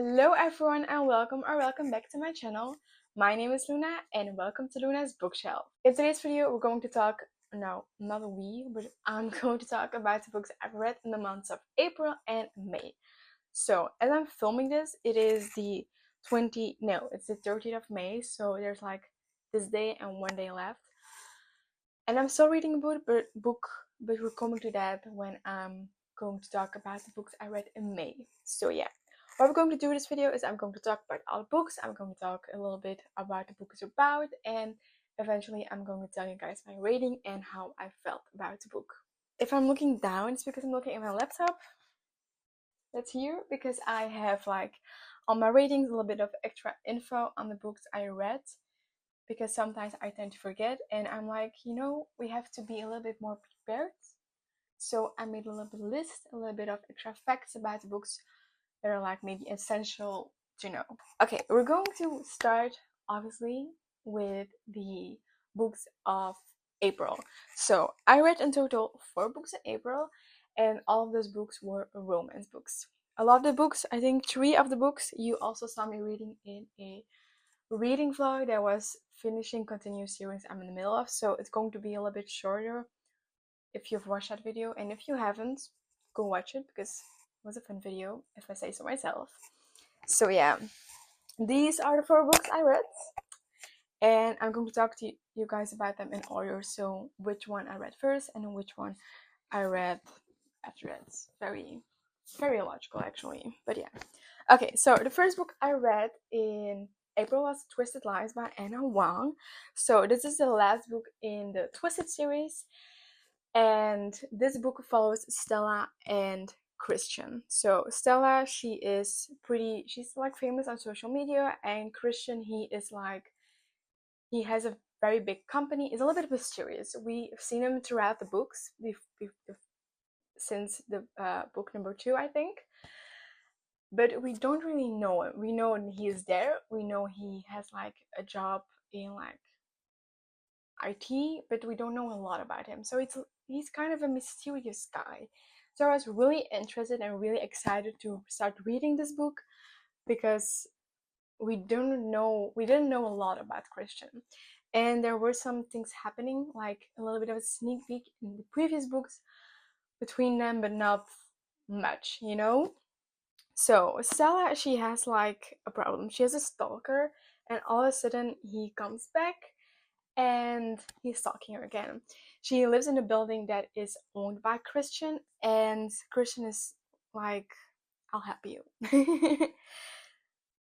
Hello everyone and welcome back to my channel. My name is Luna and welcome to Luna's bookshelf. In today's video we're going to talk, no, not we, but I'm going to talk about the books I've read in the months of April and May. So as I'm filming this, it's the 30th of May, so there's like this day and one day left. And I'm still reading a book, but we're coming to that when I'm going to talk about the books I read in May. So yeah. What we're going to do in this video is I'm going to talk about all the books, I'm going to talk a little bit about the book is about, and eventually I'm going to tell you guys my rating and how I felt about the book. If I'm looking down, it's because I'm looking at my laptop that's here, because I have like on my ratings a little bit of extra info on the books I read, because sometimes I tend to forget and I'm like, we have to be a little bit more prepared. So I made a little bit of list, a little bit of extra facts about the books that are like maybe essential to know. Okay, we're going to start obviously with the books of April. So I read in total 4 books in April, and all of those books were romance books. A lot of the books, I think 3 of the books, you also saw me reading in a reading vlog that was finishing continuous series I'm in the middle of, so it's going to be a little bit shorter if you've watched that video, and if you haven't, go watch it because it was a fun video, if I say so myself. So yeah, these are the 4 books I read, and I'm going to talk to you guys about them in order, so which one I read first and which one I read after that. Very logical actually, but yeah. Okay, so the first book I read in April was Twisted Lies by Anna Wang. So this is the last book in the Twisted series, and this book follows Stella and Christian. So Stella, she's like famous on social media, and Christian, he has a very big company. He's a little bit mysterious. We've seen him throughout the books since the book number 2, I think. But we don't really know him. We know he is there. We know he has like a job in like IT, but we don't know a lot about him. So he's kind of a mysterious guy. So I was really interested and really excited to start reading this book, because we didn't know a lot about Christian. And there were some things happening, like a little bit of a sneak peek in the previous books between them, but not much, So Stella, she has like a problem. She has a stalker, and all of a sudden he comes back and he's stalking her again. She lives in a building that is owned by Christian, and Christian is like, I'll help you.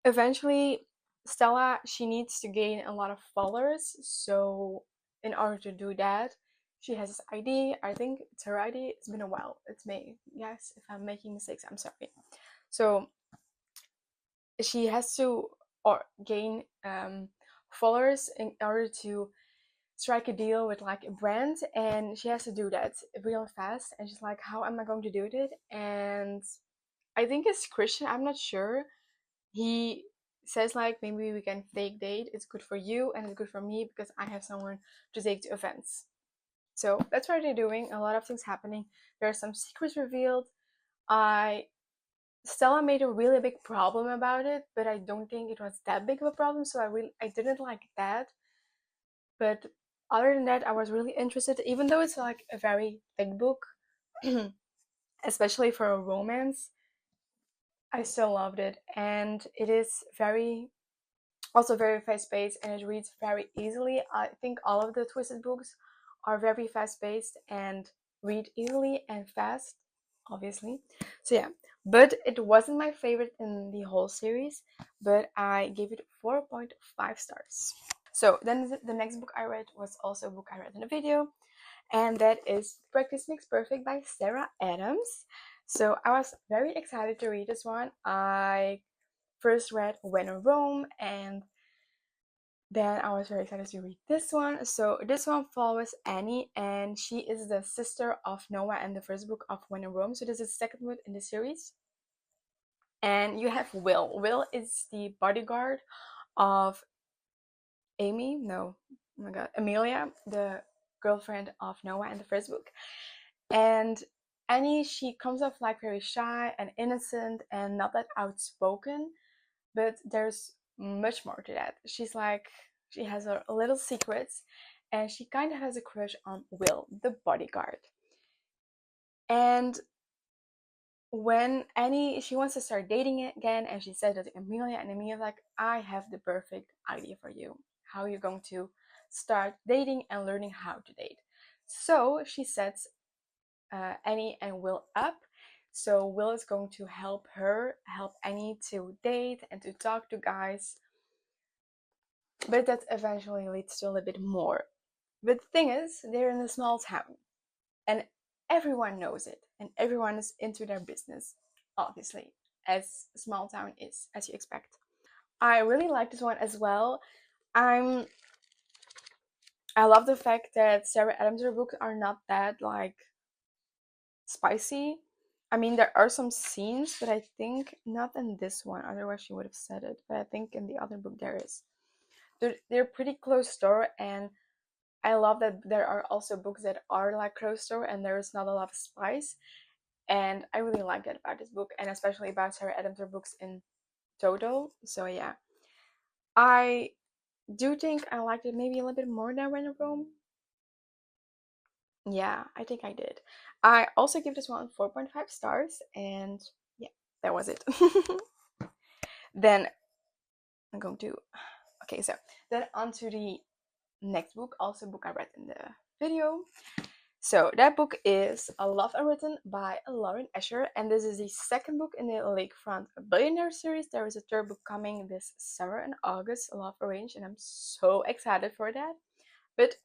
Eventually, Stella, she needs to gain a lot of followers, so in order to do that, she has this ID. I think it's her ID. It's been a while. It's me. Yes, if I'm making mistakes, I'm sorry. So she has to gain followers in order to strike a deal with like a brand, and she has to do that real fast. And she's like, how am I going to do it? And I think it's Christian, I'm not sure, he says like, maybe we can fake date. It's good for you and it's good for me because I have someone to take to events. So that's what they're doing. A lot of things happening. There are some secrets revealed. Stella made a really big problem about it, but I don't think it was that big of a problem, so I didn't like that. But other than that, I was really interested, even though it's like a very thick book, especially for a romance. I still loved it, and it is also very fast-paced, and it reads very easily. I think all of the Twisted books are very fast-paced and read easily and fast, obviously. So yeah, but it wasn't my favorite in the whole series, but I gave it 4.5 stars. So then the next book I read was also a book I read in a video, and that is Practice Makes Perfect by Sarah Adams. So I was very excited to read this one. I first read When in Rome, and then I was very excited to read this one. So this one follows Annie, and she is the sister of Noah in the first book of When in Rome. So this is the second book in the series. And you have Will. Will is the bodyguard of Amelia, the girlfriend of Noah in the first book. And Annie, she comes off like very shy and innocent and not that outspoken, but there's much more to that. She's like, she has her little secrets, and she kind of has a crush on Will, the bodyguard. And when Annie, she wants to start dating again, and she says that to Amelia, and Amelia's like, I have the perfect idea for you. How you're going to start dating and learning how to date. So she sets Annie and Will up. So Will is going to help Annie to date and to talk to guys. But that eventually leads to a little bit more. But the thing is, they're in a small town, and everyone knows it, and everyone is into their business, obviously, as a small town is, as you expect. I really like this one as well. I love the fact that Sarah Adams' books are not that like spicy. I mean, there are some scenes, but I think not in this one. Otherwise, she would have said it. But I think in the other book there is. They're pretty close door, and I love that there are also books that are like close door, and there is not a lot of spice. And I really like that about this book, and especially about Sarah Adams' books in total. So yeah, I do think I liked it maybe a little bit more than When in Rome. Yeah, I think I did. I also give this one 4.5 stars, and yeah, that was it. Then I'm going to, okay, so then on to the next book, also a book I read in the video. So that book is A Love Unwritten by Lauren Escher, and this is the second book in the Lakefront Billionaire series. There is a third book coming this summer in August, Love Arranged, and I'm so excited for that. But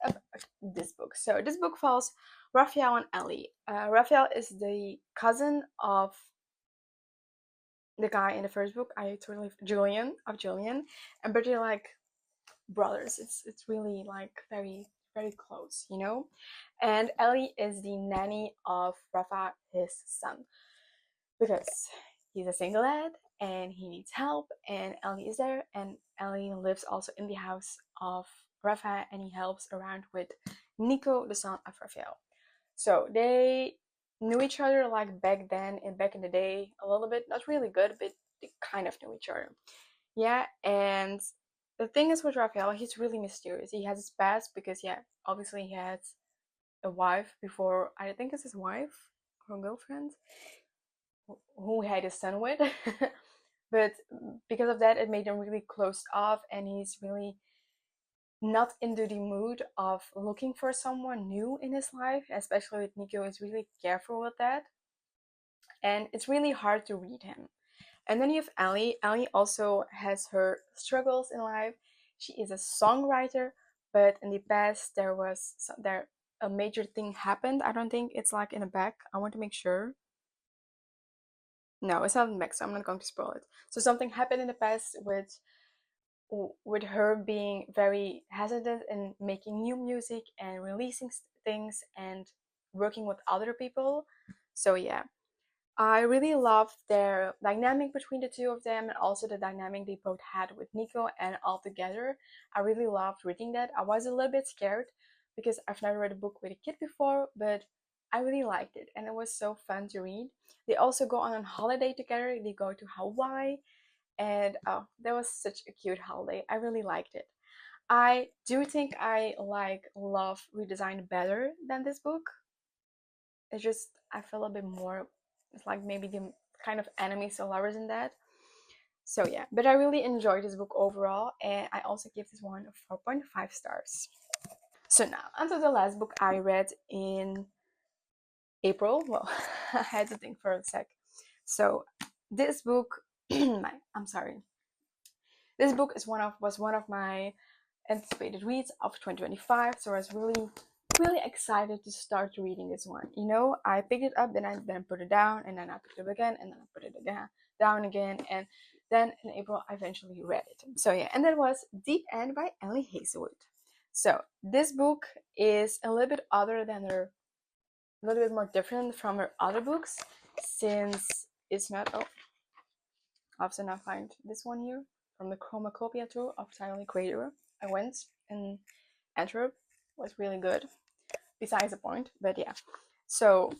this book. So this book follows Raphael and Ellie. Raphael is the cousin of the guy in the first book. I totally Julian, and but they're like brothers. It's really like very very close, you know. And Ellie is the nanny of Rafa, his son, because he's a single lad and he needs help. And Ellie is there, and Ellie lives also in the house of Rafa, and he helps around with Nico, the son of Raphael. So they knew each other like back then and back in the day a little bit, not really good, but they kind of knew each other. Yeah, and the thing is with Raphael, he's really mysterious. He has his past because, yeah, obviously he had a wife before, I think it's his wife or girlfriend, who he had a son with. But because of that, it made him really closed off, and he's really not into the mood of looking for someone new in his life, especially with Nico. Is really careful with that, and it's really hard to read him. And then you have Ellie. Ellie also has her struggles in life. She is a songwriter, but in the past there a major thing happened. I don't think it's like in the back. I want to make sure. No, it's not in the back, so I'm not going to spoil it. So something happened in the past with her being very hesitant in making new music and releasing things and working with other people. So yeah, I really loved their dynamic between the two of them, and also the dynamic they both had with Nico, and all together. I really loved reading that. I was a little bit scared because I've never read a book with a kid before, but I really liked it, and it was so fun to read. They also go on a holiday together. They go to Hawaii, and oh, that was such a cute holiday. I really liked it. I do think I like Love Redesigned better than this book. It's just I feel a bit more. It's like maybe the kind of enemies to lovers in that. So yeah, but I really enjoyed this book overall, and I also give this one 4.5 stars. So now onto the last book I read in April. Well, I had to think for a sec. So this book, I'm sorry. This book was one of my anticipated reads of 2025. So I was really excited to start reading this one. You know, I picked it up, then I put it down, and then I picked it up again, and then I put it again down again, and then in April I eventually read it. So yeah, and that was Deep End by Ellie Hazelwood. So this book is a little bit other than her, a little bit more different from her other books, since it's not. Oh, I also now find this one here from the Chromacopia tour of Tyler Creator. I went in Antwerp, was really good. Besides the point, but yeah. So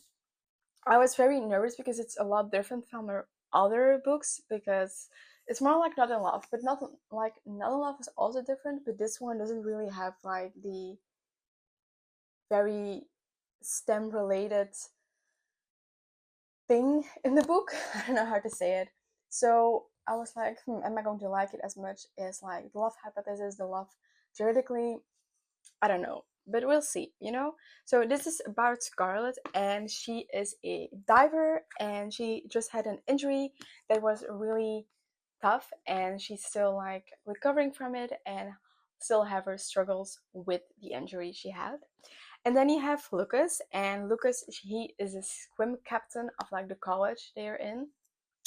I was very nervous because it's a lot different from her other books, because it's more like Not in Love, but not like Not in Love is also different, but this one doesn't really have like the very STEM related thing in the book. I don't know how to say it. So I was like, am I going to like it as much as like the love hypothesis, the love theoretically? I don't know, but we'll see, you know? So this is about Scarlett, and she is a diver, and she just had an injury that was really tough, and she's still like recovering from it and still have her struggles with the injury she had. And then you have Lucas, and Lucas, he is a swim captain of like the college they're in,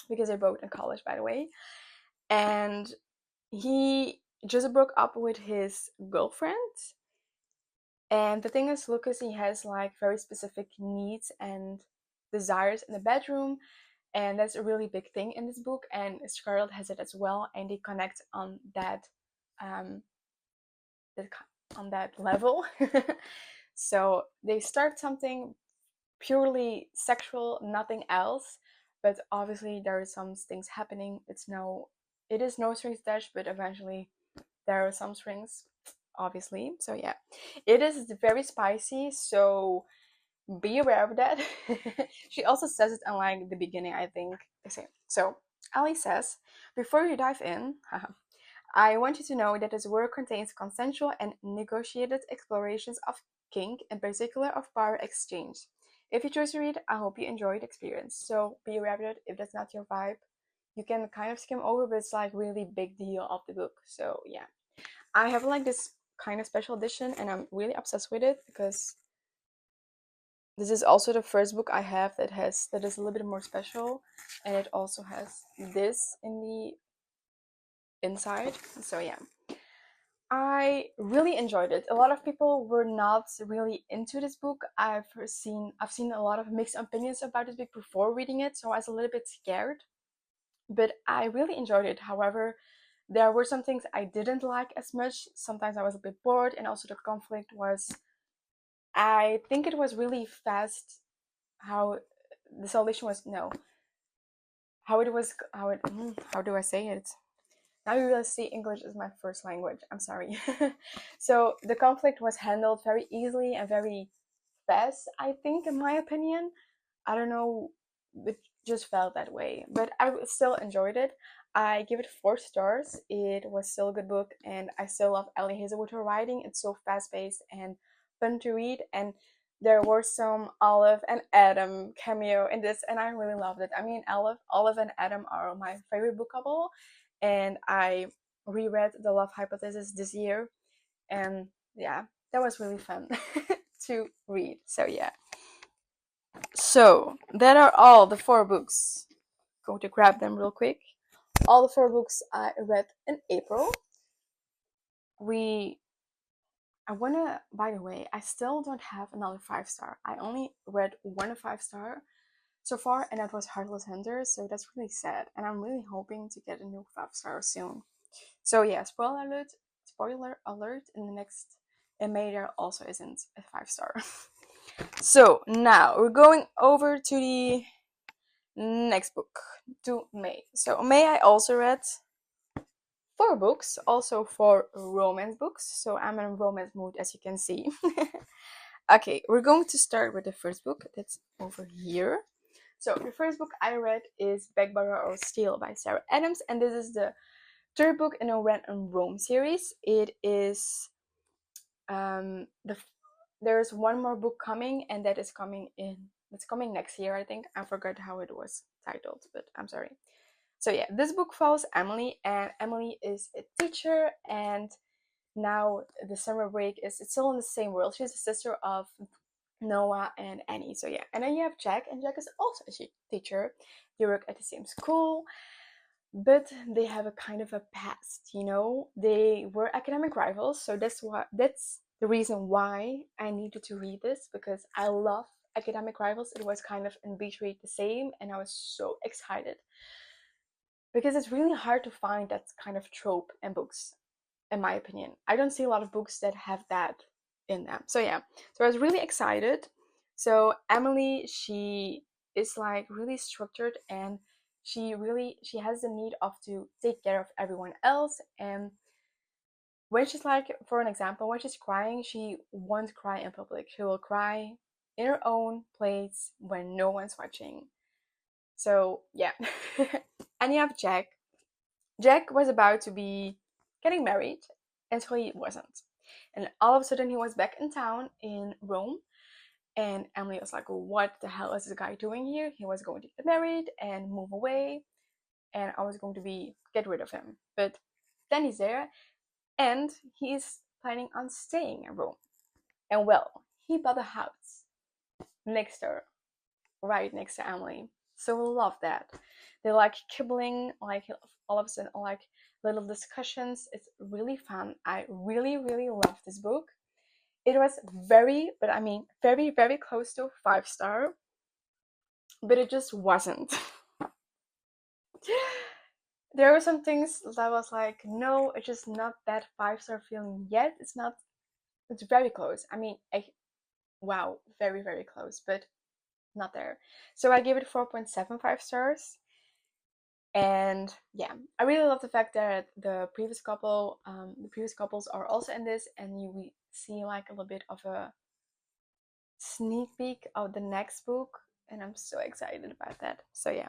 because they're both in college, by the way. And he just broke up with his girlfriend. And the thing is, Lucas, he has like very specific needs and desires in the bedroom, and that's a really big thing in this book. And Scarlett has it as well, and they connect um, that on that level. So they start something purely sexual, nothing else. But obviously there are some things happening. It is no strings attached, but eventually there are some strings, obviously. So yeah, it is very spicy. So be aware of that. She also says it in like the beginning, I think. Okay, so Ali says, before you dive in, I want you to know that this work contains consensual and negotiated explorations of kink, in particular of power exchange. If you choose to read, I hope you enjoy the experience. So be aware of it. If that's not your vibe, you can kind of skim over, but it's like really big deal of the book. So yeah, I have like this kind of special edition, and I'm really obsessed with it because this is also the first book I have that is a little bit more special, and it also has this in the inside. So yeah, I really enjoyed it. A lot of people were not really into this book. I've seen a lot of mixed opinions about this book before reading it, so I was a little bit scared. But I really enjoyed it. However, there were some things I didn't like as much. Sometimes I was a bit bored, and also the conflict was, I think it was really fast how the solution was, no, how it was, how do I say it? Now you really see English is my first language. I'm sorry. So the conflict was handled very easily and very fast, I think, in my opinion. I don't know, it just felt that way. But I still enjoyed it. I give it 4 stars. It was still a good book, and I still love Ellie Hazelwood, her writing. It's so fast paced and fun to read. And there were some Olive and Adam cameo in this, and I really loved it. I mean, Olive and Adam are my favorite book couple, and I reread The Love Hypothesis this year, and yeah, that was really fun to read. So yeah. So that are all the 4 books. Going to grab them real quick. All the 4 books I read in April. I wanna, by the way, I still don't have another 5 star. I only read one 5 star so far, and that was Heartless Hunter, so that's really sad. And I'm really hoping to get a new 5 star soon. So yeah, spoiler alert, in the next, in May there also isn't a 5 star. So now we're going over to the next book, to May. So May I also read 4 books, also 4 romance books. So I'm in a romance mood, as you can see. Okay, we're going to start with the first book that's over here. So the first book I read is Beg, Borrow, or Steal by Sarah Adams, and this is the 3rd book in a Ren and Rome series. It is there's one more book coming, and that's coming next year, I think. I forgot how it was titled, but I'm sorry. So yeah, this book follows Emily, and Emily is a teacher, and now the summer break it's still in the same world. She's the sister of Noah and Annie. So yeah, and then you have Jack, and Jack is also a teacher. They work at the same school, but they have a kind of a past, you know. They were academic rivals, so that's the reason why I needed to read this, because I love academic rivals. It was kind of in Beach Read the same, and I was so excited because it's really hard to find that kind of trope in books, in my opinion. I don't see a lot of books that have that in them. So yeah, so I was really excited. So Emily, she is like really structured, and she has the need of to take care of everyone else. And when she's like, for an example, when she's crying, she won't cry in public. She will cry in her own place when no one's watching. So yeah. And you have Jack. Jack was about to be getting married until he wasn't. And all of a sudden he was back in town in Rome. And Emily was like, what the hell is this guy doing here? He was going to get married and move away. And I was going to get rid of him. But then he's there, and he's planning on staying in Rome. And well, he bought a house next to her, right next to Emily. So we love that. They like quibbling, like all of a sudden, like little discussions. It's really fun. I really, really love this book. It was very, but I mean, very, very close to 5-star, but it just wasn't. There were some things that was like, no, it's just not that 5-star feeling yet. It's not, it's very close. I mean, wow, very, very close, but not there. So I gave it 4.75 stars. And yeah, I really love the fact that the previous couples are also in this, and we see like a little bit of a sneak peek of the next book, and I'm so excited about that. So yeah,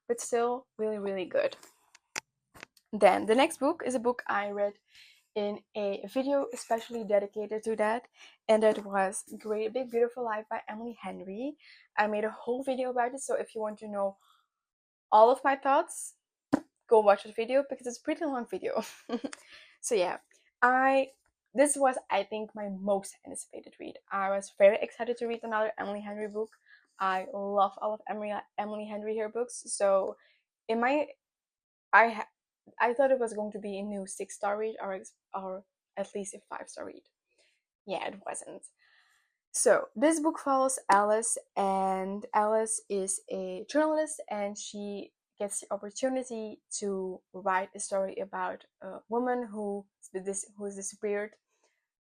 but still really, really good. Then the next book is a book I read in a video especially dedicated to that, and that was Great Big Beautiful Life by Emily Henry. I made a whole video about it, so if you want to know all of my thoughts, go watch the video because it's a pretty long video. So yeah, this was, I think, my most anticipated read. I was very excited to read another Emily Henry book. I love all of Emily Henry her books, so in my I thought it was going to be a new 6-star read, or at least a 5-star read. Yeah, it wasn't. So this book follows Alice, and Alice is a journalist, and she gets the opportunity to write a story about a woman who disappeared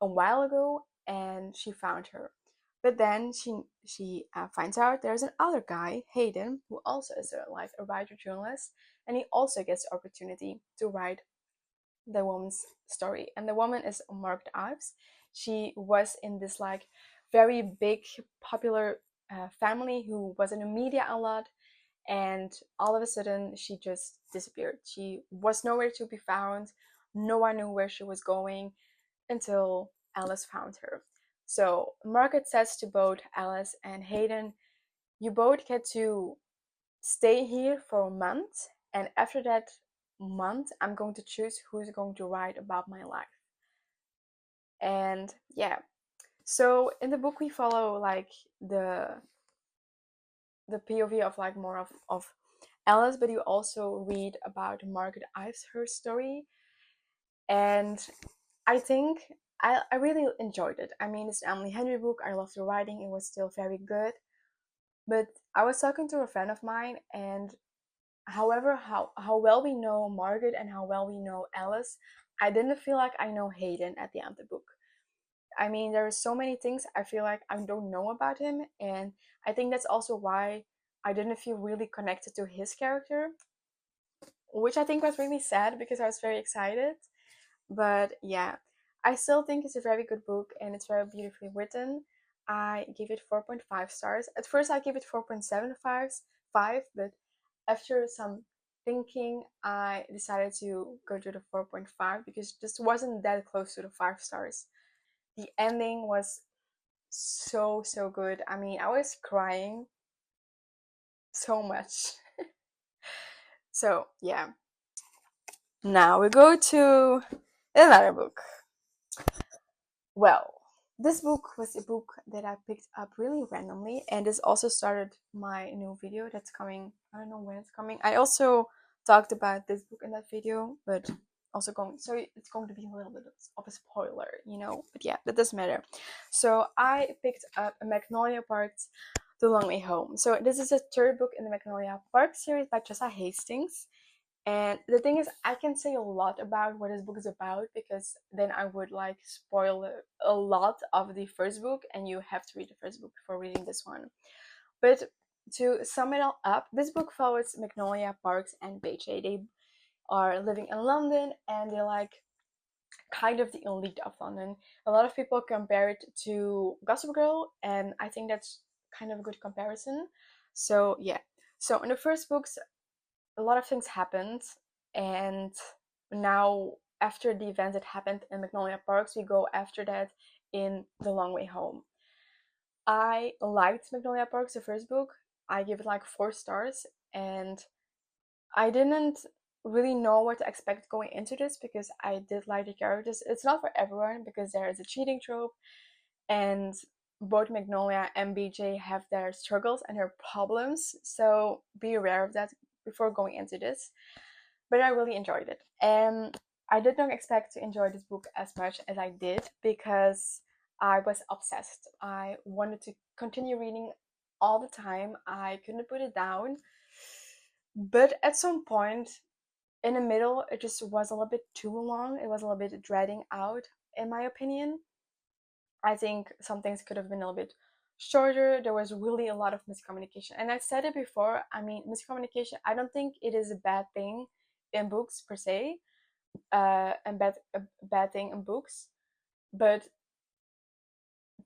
a while ago, and she found her. But then she finds out there's another guy, Hayden, who also is a writer journalist, and he also gets the opportunity to write the woman's story. And the woman is Margaret Ives. She was in this like very big popular family who was in the media a lot, and all of a sudden she just disappeared. She was nowhere to be found. No one knew where she was going until Alice found her. So Margaret says to both Alice and Hayden, you both get to stay here for a month, and after that month I'm going to choose who's going to write about my life. And yeah, so in the book we follow like the POV of like more of Alice, but you also read about Margaret Ives, her story. And I think I really enjoyed it. I mean, it's an Emily Henry book. I loved the writing. It was still very good. But I was talking to a friend of mine, and however, how well we know Margaret and how well we know Alice, I didn't feel like I know Hayden at the end of the book. I mean, there are so many things I feel like I don't know about him, and I think that's also why I didn't feel really connected to his character, which I think was really sad because I was very excited. But yeah, I still think it's a very good book, and it's very beautifully written. I give it 4.5 stars. At first I gave it 4.75, but after some thinking, I decided to go to the 4.5 because it just wasn't that close to the 5 stars. The ending was so, so good. I mean, I was crying so much. So yeah. Now we go to another book. Well, this book was a book that I picked up really randomly, and this also started my new video that's coming. I don't know when it's coming. I also talked about this book in that video, but also it's going to be a little bit of a spoiler, you know, but yeah, that doesn't matter. So I picked up a Magnolia Park's The Long Way Home. So this is the third book in the Magnolia Park series by Chessa Hastings. And the thing is, I can say a lot about what this book is about because then I would like spoil a lot of the first book, and you have to read the first book before reading this one. But to sum it all up, this book follows Magnolia, Parks, and BJ. They are living in London, and they're like kind of the elite of London. A lot of people compare it to Gossip Girl, and I think that's kind of a good comparison. So yeah. So in the first books, a lot of things happened, and now after the events that happened in Magnolia Parks, we go after that in The Long Way Home. I liked Magnolia Parks, the first book. I give it like 4 stars, and I didn't really know what to expect going into this because I did like the characters. It's not for everyone because there is a cheating trope, and both Magnolia and BJ have their struggles and their problems, so be aware of that before going into this. But I really enjoyed it, and I did not expect to enjoy this book as much as I did because I was obsessed. I wanted to continue reading all the time. I couldn't put it down. But at some point in the middle, it just was a little bit too long. It was a little bit dragging out, in my opinion. I think some things could have been a little bit shorter. There was really a lot of miscommunication. And I said it before, I mean, miscommunication, I don't think it is a bad thing in books per se, a bad thing in books. But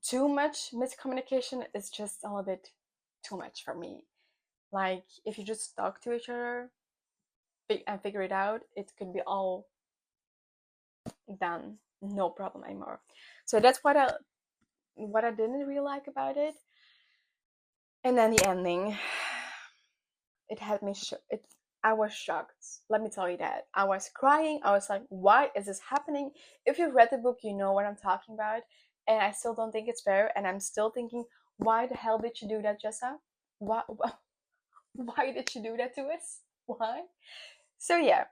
too much miscommunication is just a little bit too much for me. Like, if you just talk to each other and figure it out, it could be all done, no problem anymore. So that's what I didn't really like about it. And then the ending, it had me I was shocked. Let me tell you that. I was crying. I was like, why is this happening? If you've read the book, you know what I'm talking about. And I still don't think it's fair. And I'm still thinking, why the hell did you do that, Jessa? Why did you do that to us? Why? So yeah,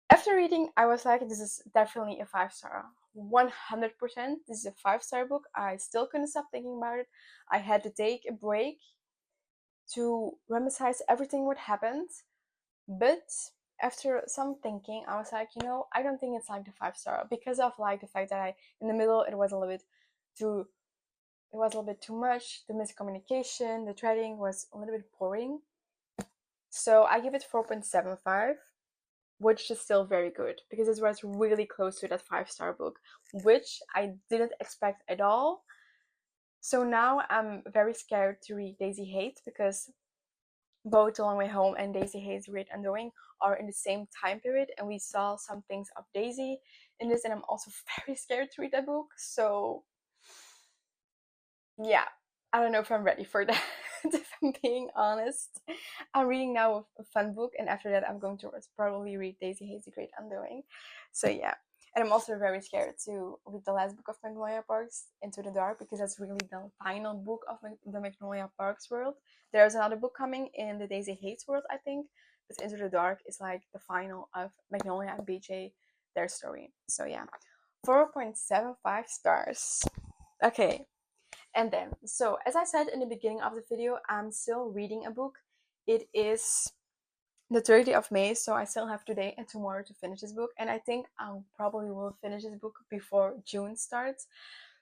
after reading, I was like, this is definitely a 5-star. 100%. This is a 5-star book. I still couldn't stop thinking about it. I had to take a break to reminisce everything what happened. But after some thinking, I was like, I don't think it's like the 5-star because of like the fact that in the middle, it was a little bit too much. The miscommunication, the trading was a little bit boring. So I give it 4.75, which is still very good because it was really close to that 5-star book, which I didn't expect at all. So now I'm very scared to read Daisy Hate because both The Long Way Home and Daisy Hate's Great Undoing are in the same time period, and we saw some things of Daisy in this, and I'm also very scared to read that book. So yeah, I don't know if I'm ready for that. If I'm being honest, I'm reading now a fun book, and after that I'm going to probably read Daisy Hate's Great Undoing. So yeah, and I'm also very scared to read the last book of Magnolia Parks, Into the Dark, because that's really the final book of the Magnolia Parks world. There's another book coming in the Daisy Hates world, I think, but Into the Dark is like the final of Magnolia and BJ, their story. So yeah, 4.75 stars. Okay. And then, so as I said in the beginning of the video, I'm still reading a book. It is the 30th of May, so I still have today and tomorrow to finish this book. And I think I probably will finish this book before June starts.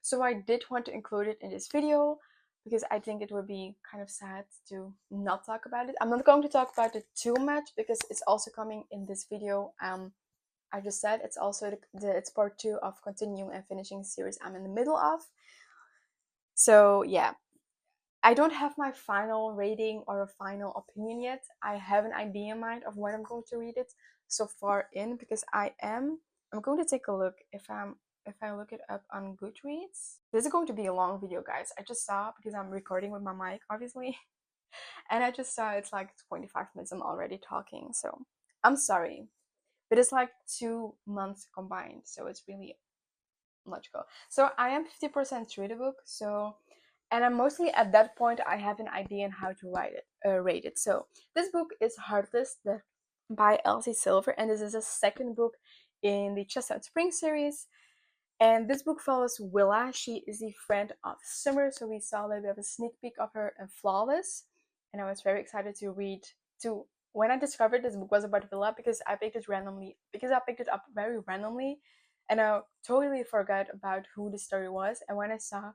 So I did want to include it in this video because I think it would be kind of sad to not talk about it. I'm not going to talk about it too much because it's also coming in this video. I just said it's also it's part 2 of continuing and finishing the series I'm in the middle of. So yeah, I don't have my final rating or a final opinion yet. I have an idea in mind of when I'm going to read it so far in because I'm going to take a look if I look it up on Goodreads. This is going to be a long video, guys. I just saw because I'm recording with my mic, obviously. And I just saw it's like 25 minutes I'm already talking, so I'm sorry. But it's like 2 months combined, so it's really logical. So I am 50% through the book, and I'm mostly at that point I have an idea on how to rate it. So this book is Heartless by Elsie Silver, and this is the second book in the Chestnut Spring series. And this book follows Willa. She is the friend of Summer, so we saw a little bit of a sneak peek of her in Flawless, and I was very excited to read. When I discovered this book was about Willa because I picked it up very randomly, and I totally forgot about who the story was. And when I saw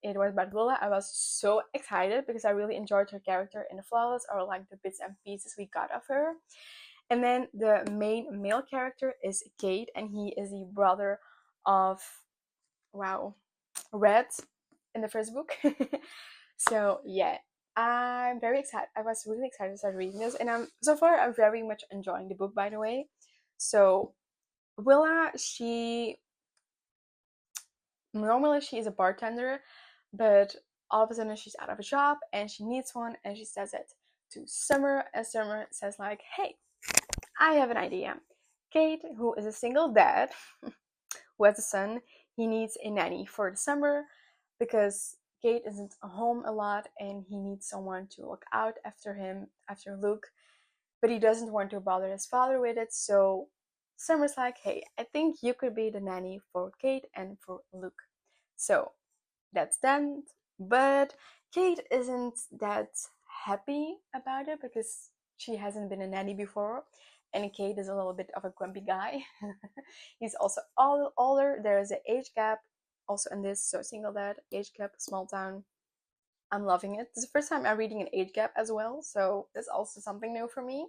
it was about Willa, I was so excited because I really enjoyed her character in The Flawless, or like the bits and pieces we got of her. And then the main male character is Kate, and he is the brother of, wow, Red in the first book. So yeah, I'm very excited. I was really excited to start reading this, and I'm very much enjoying the book, by the way. So Willa, normally she is a bartender, but all of a sudden she's out of a job and she needs one, and she says it to Summer, and Summer says like, hey, I have an idea. Kate, who is a single dad who has a son, he needs a nanny for the summer because Kate isn't home a lot and he needs someone to look out after him, after Luke, but he doesn't want to bother his father with it. So Summer's like, hey, I think you could be the nanny for Kate and for Luke. So that's done, but Kate isn't that happy about it because she hasn't been a nanny before, and Kate is a little bit of a grumpy guy. He's also older. There is an age gap also in this, so single dad, age gap, small town. I'm loving it. This is the first time I'm reading an age gap as well, so that's also something new for me.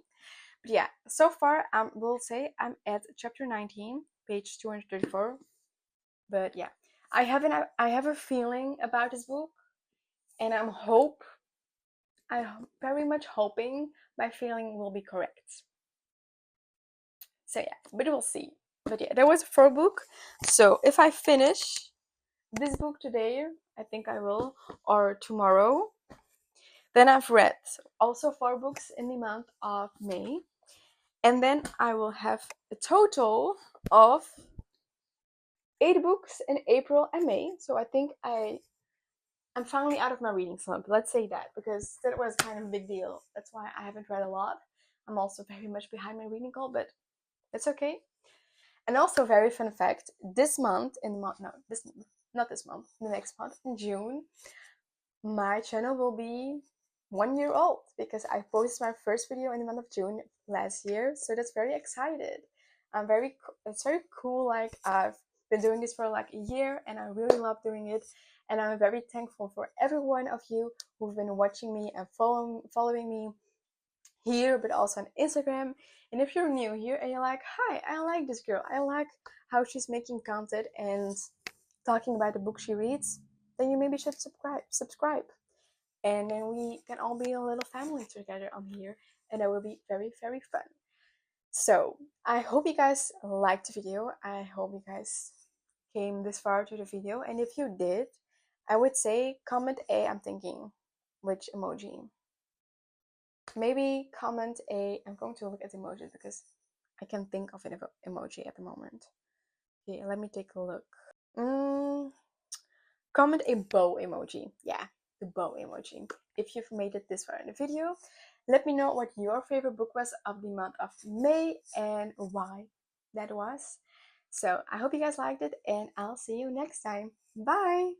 But yeah, so far will say I'm at chapter 19, page 234. But yeah, I have a feeling about this book, and I'm very much hoping my feeling will be correct. So yeah, but we'll see. But yeah, there was a 4 book. So if I finish this book today, I think I will, or tomorrow, then I've read also 4 books in the month of May. And then I will have a total of 8 books in April and May. So I think I'm finally out of my reading slump. Let's say that, because that was kind of a big deal. That's why I haven't read a lot. I'm also very much behind my reading goal, but it's okay. And also, very fun fact: this month, not this month, the next month, in June, my channel will be 1 year old because I posted my first video in the month of June last year. So that's very excited. It's very cool. Like, I've been doing this for like a year and I really love doing it. And I'm very thankful for every one of you who've been watching me and following me here, but also on Instagram. And if you're new here and you're like, hi, I like this girl, I like how she's making content and talking about the book she reads, then you maybe should subscribe. And then we can all be a little family together on here, and that will be very, very fun. So I hope you guys liked the video. I hope you guys came this far to the video, and if you did, I would say comment A. I'm thinking which emoji. Maybe comment A. I'm going to look at emojis because I can't think of an emoji at the moment. Okay, let me take a look. Comment a bow emoji. Yeah, the bow emoji. If you've made it this far in the video, let me know what your favorite book was of the month of May and why that was. So I hope you guys liked it, and I'll see you next time. Bye!